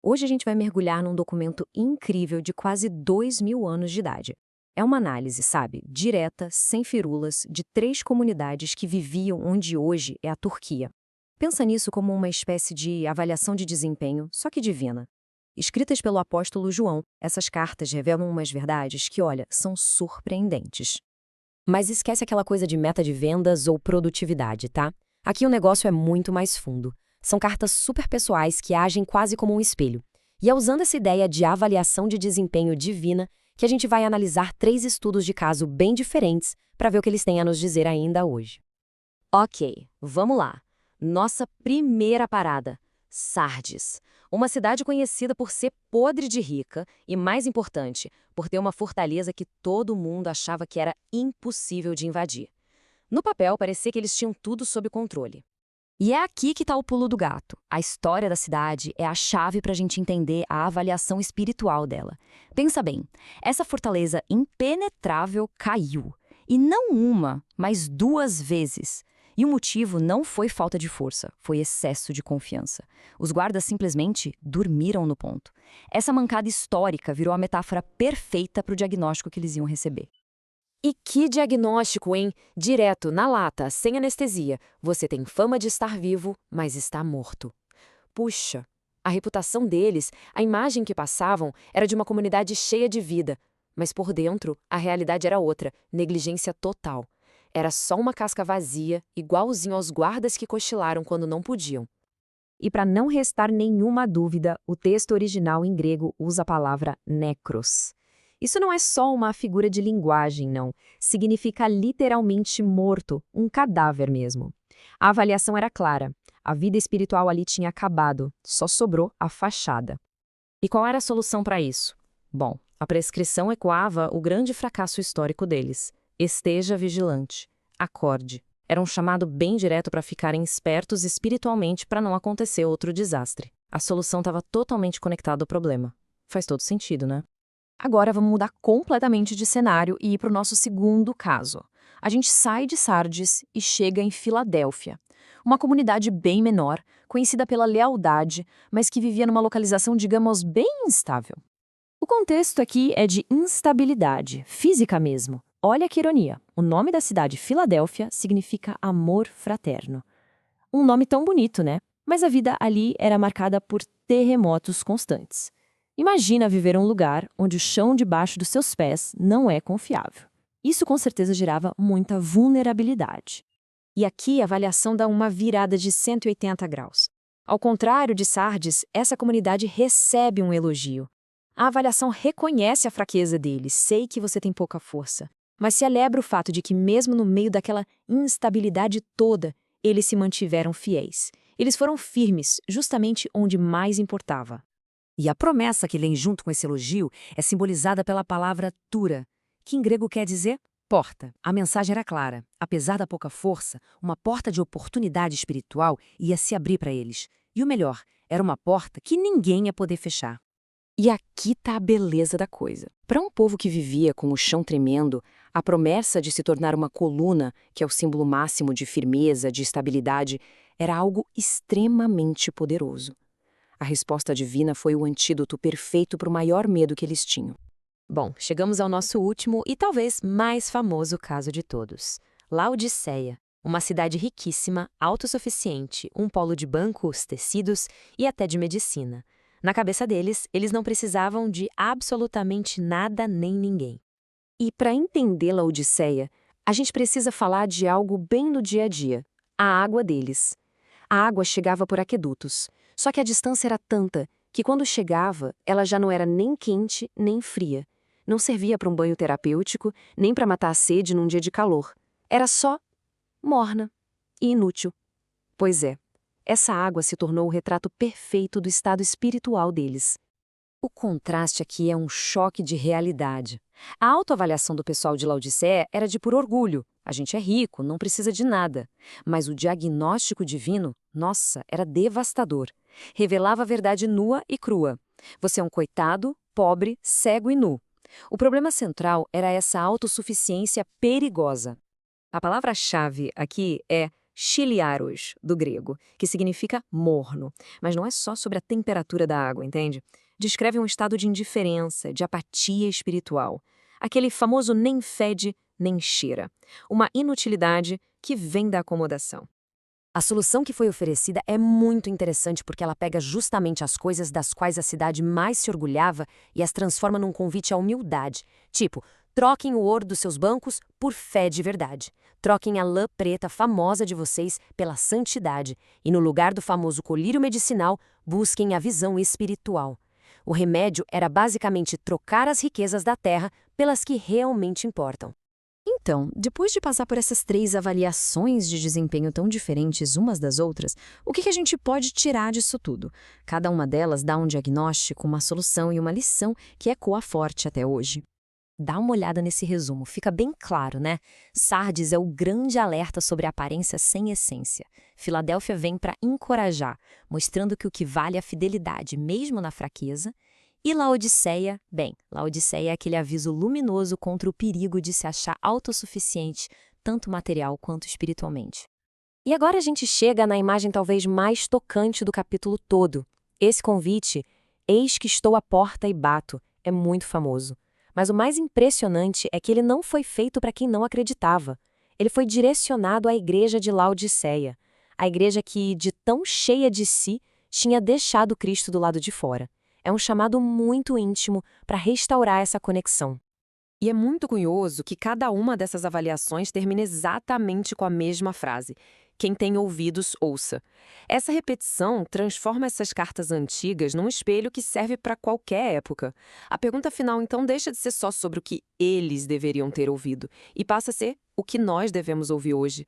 Hoje a gente vai mergulhar num documento incrível de quase 2.000 anos de idade. É uma análise, sabe, direta, sem firulas, de 3 comunidades que viviam onde hoje é a Turquia. Pensa nisso como uma espécie de avaliação de desempenho, só que divina. Escritas pelo apóstolo João, essas cartas revelam umas verdades que, olha, são surpreendentes. Mas esquece aquela coisa de meta de vendas ou produtividade, tá? Aqui o negócio é muito mais fundo. São cartas super pessoais que agem quase como um espelho. E é usando essa ideia de avaliação de desempenho divina que a gente vai analisar 3 estudos de caso bem diferentes para ver o que eles têm a nos dizer ainda hoje. Ok, vamos lá. Nossa primeira parada, Sardes. Uma cidade conhecida por ser podre de rica e, mais importante, por ter uma fortaleza que todo mundo achava que era impossível de invadir. No papel, parecia que eles tinham tudo sob controle. E é aqui que está o pulo do gato. A história da cidade é a chave para a gente entender a avaliação espiritual dela. Pensa bem, essa fortaleza impenetrável caiu. E não uma, mas 2 vezes. E o motivo não foi falta de força, foi excesso de confiança. Os guardas simplesmente dormiram no ponto. Essa mancada histórica virou a metáfora perfeita para o diagnóstico que eles iam receber. E que diagnóstico, hein? Direto, na lata, sem anestesia. Você tem fama de estar vivo, mas está morto. Puxa, a reputação deles, a imagem que passavam, era de uma comunidade cheia de vida. Mas por dentro, a realidade era outra, negligência total. Era só uma casca vazia, igualzinho aos guardas que cochilaram quando não podiam. E para não restar nenhuma dúvida, o texto original em grego usa a palavra nekros. Isso não é só uma figura de linguagem, não. Significa literalmente morto, um cadáver mesmo. A avaliação era clara. A vida espiritual ali tinha acabado, só sobrou a fachada. E qual era a solução para isso? Bom, a prescrição ecoava o grande fracasso histórico deles. Esteja vigilante. Acorde. Era um chamado bem direto para ficarem espertos espiritualmente para não acontecer outro desastre. A solução estava totalmente conectada ao problema. Faz todo sentido, né? Agora vamos mudar completamente de cenário e ir para o nosso segundo caso. A gente sai de Sardes e chega em Filadélfia, uma comunidade bem menor, conhecida pela lealdade, mas que vivia numa localização, digamos, bem instável. O contexto aqui é de instabilidade, física mesmo. Olha que ironia, o nome da cidade Filadélfia significa amor fraterno. Um nome tão bonito, né? Mas a vida ali era marcada por terremotos constantes. Imagina viver em um lugar onde o chão debaixo dos seus pés não é confiável. Isso com certeza gerava muita vulnerabilidade. E aqui a avaliação dá uma virada de 180 graus. Ao contrário de Sardes, essa comunidade recebe um elogio. A avaliação reconhece a fraqueza deles, sei que você tem pouca força, mas celebra o fato de que mesmo no meio daquela instabilidade toda, eles se mantiveram fiéis. Eles foram firmes, justamente onde mais importava. E a promessa que vem junto com esse elogio é simbolizada pela palavra tura, que em grego quer dizer porta. A mensagem era clara. Apesar da pouca força, uma porta de oportunidade espiritual ia se abrir para eles. E o melhor, era uma porta que ninguém ia poder fechar. E aqui está a beleza da coisa. Para um povo que vivia com o chão tremendo, a promessa de se tornar uma coluna, que é o símbolo máximo de firmeza, de estabilidade, era algo extremamente poderoso. A resposta divina foi o antídoto perfeito para o maior medo que eles tinham. Bom, chegamos ao nosso último e talvez mais famoso caso de todos. Laodiceia, uma cidade riquíssima, autossuficiente, um polo de bancos, tecidos e até de medicina. Na cabeça deles, eles não precisavam de absolutamente nada nem ninguém. E para entender Laodiceia, a gente precisa falar de algo bem do dia a dia, a água deles. A água chegava por aquedutos. Só que a distância era tanta que quando chegava, ela já não era nem quente nem fria. Não servia para um banho terapêutico, nem para matar a sede num dia de calor. Era só morna e inútil. Pois é, essa água se tornou o retrato perfeito do estado espiritual deles. O contraste aqui é um choque de realidade. A autoavaliação do pessoal de Laodiceia era de puro orgulho. A gente é rico, não precisa de nada. Mas o diagnóstico divino, nossa, era devastador. Revelava a verdade nua e crua. Você é um coitado, pobre, cego e nu. O problema central era essa autossuficiência perigosa. A palavra-chave aqui é chiliaros, do grego, que significa morno. Mas não é só sobre a temperatura da água, entende? Descreve um estado de indiferença, de apatia espiritual. Aquele famoso nem fede, nem cheira. Uma inutilidade que vem da acomodação. A solução que foi oferecida é muito interessante porque ela pega justamente as coisas das quais a cidade mais se orgulhava e as transforma num convite à humildade. Tipo, troquem o ouro dos seus bancos por fé de verdade. Troquem a lã preta famosa de vocês pela santidade. E no lugar do famoso colírio medicinal, busquem a visão espiritual. O remédio era basicamente trocar as riquezas da terra pelas que realmente importam. Então, depois de passar por essas 3 avaliações de desempenho tão diferentes umas das outras, o que a gente pode tirar disso tudo? Cada uma delas dá um diagnóstico, uma solução e uma lição que ecoa forte até hoje. Dá uma olhada nesse resumo, fica bem claro, né? Sardes é o grande alerta sobre a aparência sem essência. Filadélfia vem para encorajar, mostrando que o que vale é a fidelidade, mesmo na fraqueza. E Laodiceia, bem, Laodiceia é aquele aviso luminoso contra o perigo de se achar autossuficiente, tanto material quanto espiritualmente. E agora a gente chega na imagem talvez mais tocante do capítulo todo. Esse convite, eis que estou à porta e bato, é muito famoso. Mas o mais impressionante é que ele não foi feito para quem não acreditava. Ele foi direcionado à igreja de Laodiceia, a igreja que, de tão cheia de si, tinha deixado Cristo do lado de fora. É um chamado muito íntimo para restaurar essa conexão. E é muito curioso que cada uma dessas avaliações termina exatamente com a mesma frase: quem tem ouvidos, ouça. Essa repetição transforma essas cartas antigas num espelho que serve para qualquer época. A pergunta final, então, deixa de ser só sobre o que eles deveriam ter ouvido e passa a ser o que nós devemos ouvir hoje.